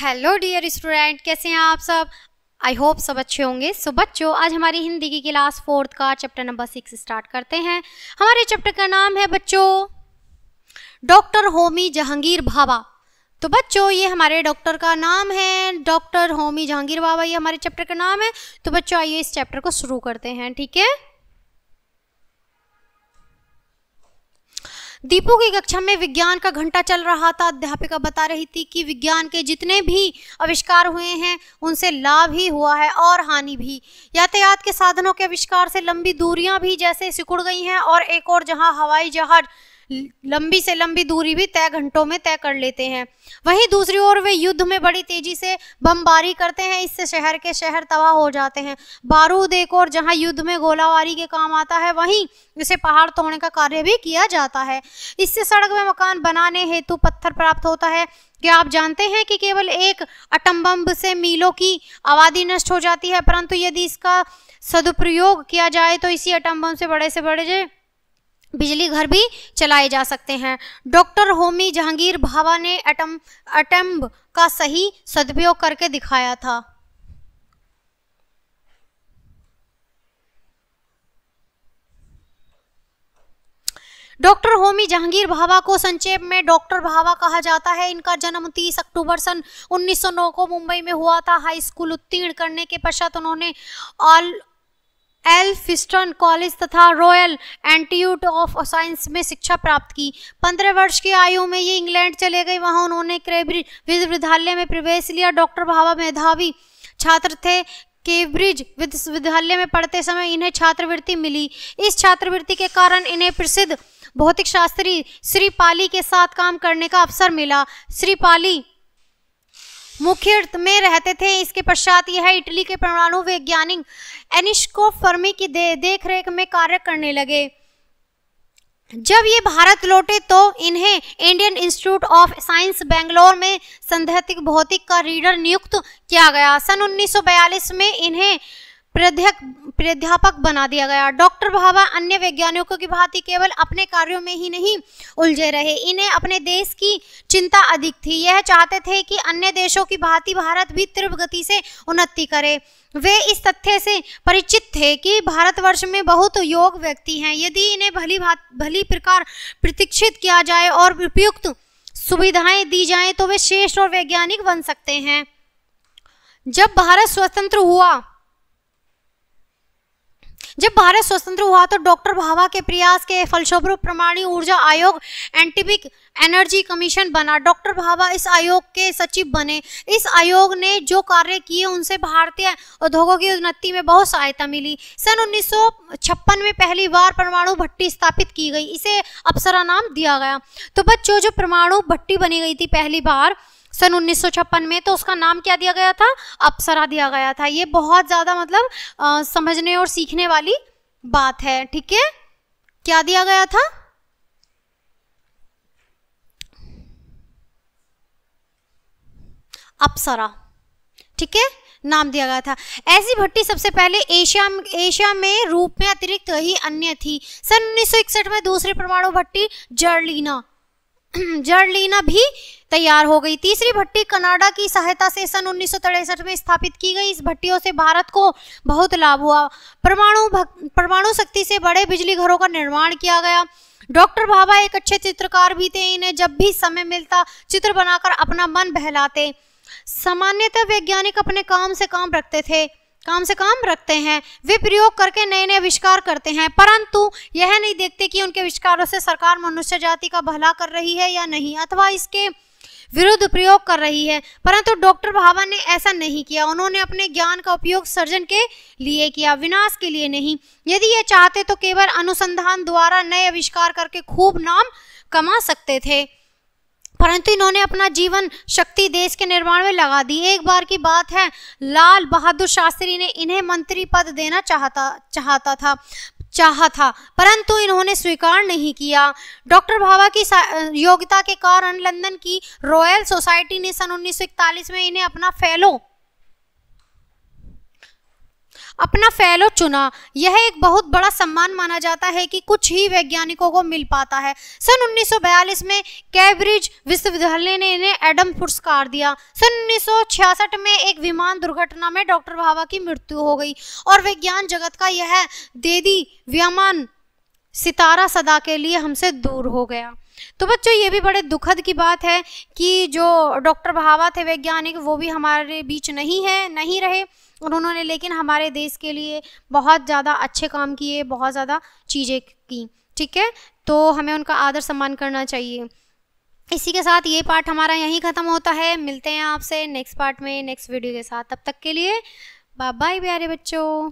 Hello dear student, कैसे हैं आप सब। आई होप सब अच्छे होंगे। सो बच्चों, आज हमारी हिंदी की क्लास 4th का चैप्टर नंबर 6 स्टार्ट करते हैं। हमारे चैप्टर का नाम है बच्चों डॉक्टर होमी जहांगीर भाभा। तो बच्चों, ये हमारे डॉक्टर का नाम है, डॉक्टर होमी जहांगीर भाभा, ये हमारे चैप्टर का नाम है। तो बच्चों आइए इस चैप्टर को शुरू करते हैं, ठीक है। दीपू की कक्षा में विज्ञान का घंटा चल रहा था। अध्यापिका बता रही थी कि विज्ञान के जितने भी आविष्कार हुए हैं उनसे लाभ ही हुआ है और हानि भी। यातायात के साधनों के आविष्कार से लंबी दूरियां भी जैसे सिकुड़ गई हैं, और एक और जहां हवाई जहाज लंबी से लंबी दूरी भी तय घंटों में तय कर लेते हैं, वहीं दूसरी ओर वे युद्ध में बड़ी तेजी से बमबारी करते हैं। इससे शहर के शहर तबाह हो जाते हैं। बारूद एक और जहां युद्ध में गोलाबारी के काम आता है, वहीं इसे पहाड़ तोड़ने का कार्य भी किया जाता है। इससे सड़क में मकान बनाने हेतु पत्थर प्राप्त होता है। क्या आप जानते हैं कि केवल एक एटम बम से मीलों की आबादी नष्ट हो जाती है, परंतु यदि इसका सदुपयोग किया जाए तो इसी एटम बम से बड़े बिजली घर भी चलाए जा सकते हैं। डॉक्टर होमी जहांगीर भाभा ने एटम का सही सदुपयोग करके दिखाया था। डॉक्टर होमी जहांगीर भाभा को संक्षेप में डॉक्टर भाभा कहा जाता है। इनका जन्म 30 अक्टूबर सन 1909 को मुंबई में हुआ था। हाई स्कूल उत्तीर्ण करने के पश्चात उन्होंने एल्फिस्टन कॉलेज तथा रॉयल इंस्टीट्यूट ऑफ साइंस में शिक्षा प्राप्त की। 15 वर्ष की आयु में ये इंग्लैंड चले गए। वहां उन्होंने कैम्ब्रिज विश्वविद्यालय में प्रवेश लिया। डॉक्टर भाभा मेधावी छात्र थे। कैम्ब्रिज विश्वविद्यालय में पढ़ते समय इन्हें छात्रवृत्ति मिली। इस छात्रवृत्ति के कारण इन्हें प्रसिद्ध भौतिक शास्त्री श्री पाली के साथ काम करने का अवसर मिला। श्री पाली मुख्य में रहते थे। इसके पश्चात यह इटली के परमाणु वैज्ञानिक एनिस्को फर्मी की देखरेख में कार्य करने लगे। जब ये भारत लौटे तो इन्हें Indian institute of science Bangalore में सैद्धांतिक भौतिक का रीडर नियुक्त किया गया। सन 1942 में इन्हें प्राध्यापक बना दिया गया। डॉक्टर भाभा अन्य वैज्ञानिकों की भांति केवल अपने कार्यों में ही नहीं उलझे रहे, इन्हें अपने देश की चिंता अधिक थी। यह चाहते थे कि अन्य देशों की भांति भारत भी तीव्र गति से उन्नति करे। वे इस तथ्य से परिचित थे कि भारतवर्ष में बहुत योग्य व्यक्ति हैं। यदि इन्हें भली प्रकार प्रशिक्षित किया जाए और उपयुक्त सुविधाएं दी जाएं तो वे श्रेष्ठ और वैज्ञानिक बन सकते हैं। जब भारत स्वतंत्र हुआ तो डॉक्टर भाभा के प्रयास के फलस्वरूप परमाणु ऊर्जा आयोग एटॉमिक एनर्जी कमीशन बना। डॉक्टर भाभा इस आयोग के सचिव बने। इस आयोग ने जो कार्य किए उनसे भारतीय उद्योगों की उन्नति में बहुत सहायता मिली। सन 1956 में पहली बार परमाणु भट्टी स्थापित की गई। इसे अप्सरा नाम दिया गया। तो बच्चों, जो परमाणु भट्टी बनी गई थी पहली बार सन 1956 में, तो उसका नाम क्या दिया गया था? अप्सरा दिया गया था। ये बहुत ज़्यादा समझने और सीखने वाली बात है, ठीक है। क्या दिया गया था? अप्सरा, ठीक है, नाम दिया गया था। ऐसी भट्टी सबसे पहले एशिया में रूप में अतिरिक्त ही अन्य थी। सन 1961 में दूसरी परमाणु भट्टी जर्लिना भी तैयार हो गई। तीसरी भट्टी कनाडा की सहायता से सन 1963 में स्थापित की गई। इस भट्टियों से भारत को बहुत लाभ हुआ। परमाणु शक्ति से बड़े बिजली घरों का निर्माण किया गया। डॉक्टर भाभा एक अच्छे चित्रकार भी थे। इन्हें जब भी समय मिलता चित्र बनाकर अपना मन बहलाते। सामान्यतः वैज्ञानिक अपने काम से काम रखते हैं। वे प्रयोग करके नए नए आविष्कार करते हैं, परंतु यह नहीं देखते कि उनके आविष्कारों से सरकार मनुष्य जाति का भला कर रही है या नहीं, अथवा इसके विरुद्ध प्रयोग कर रही है। परंतु डॉक्टर भाभा ने ऐसा नहीं किया। उन्होंने अपने ज्ञान का उपयोग सर्जन के लिए किया, विनाश के लिए नहीं। यदि ये चाहते तो केवल अनुसंधान द्वारा नए आविष्कार करके खूब नाम कमा सकते थे, परंतु इन्होंने अपना जीवन शक्ति देश के निर्माण में लगा दी। एक बार की बात है, लाल बहादुर शास्त्री ने इन्हें मंत्री पद देना चाहा था, परंतु इन्होंने स्वीकार नहीं किया। डॉक्टर भाभा की योग्यता के कारण लंदन की रॉयल सोसाइटी ने सन 1941 में इन्हें अपना अपना फेलो चुना। यह एक बहुत बड़ा सम्मान माना जाता है कि कुछ ही वैज्ञानिकों को मिल पाता है। सन 1942 में कैम्ब्रिज विश्वविद्यालय ने इन्हें एडम पुरस्कार दिया। सन 1966 में एक विमान दुर्घटना में डॉक्टर भाभा की मृत्यु हो गई और विज्ञान जगत का यह देदीप्यमान सितारा सदा के लिए हमसे दूर हो गया। तो बच्चों, ये भी बड़े दुखद की बात है कि जो डॉक्टर भाभा थे वैज्ञानिक, वो भी हमारे बीच नहीं रहे। उन्होंने लेकिन हमारे देश के लिए बहुत ज़्यादा अच्छे काम किए, बहुत ज़्यादा चीज़ें की। ठीक है, तो हमें उनका आदर सम्मान करना चाहिए। इसी के साथ ये पार्ट हमारा यहीं ख़त्म होता है। मिलते हैं आपसे नेक्स्ट पार्ट में, नेक्स्ट वीडियो के साथ। तब तक के लिए बाय बाय प्यारे बच्चों।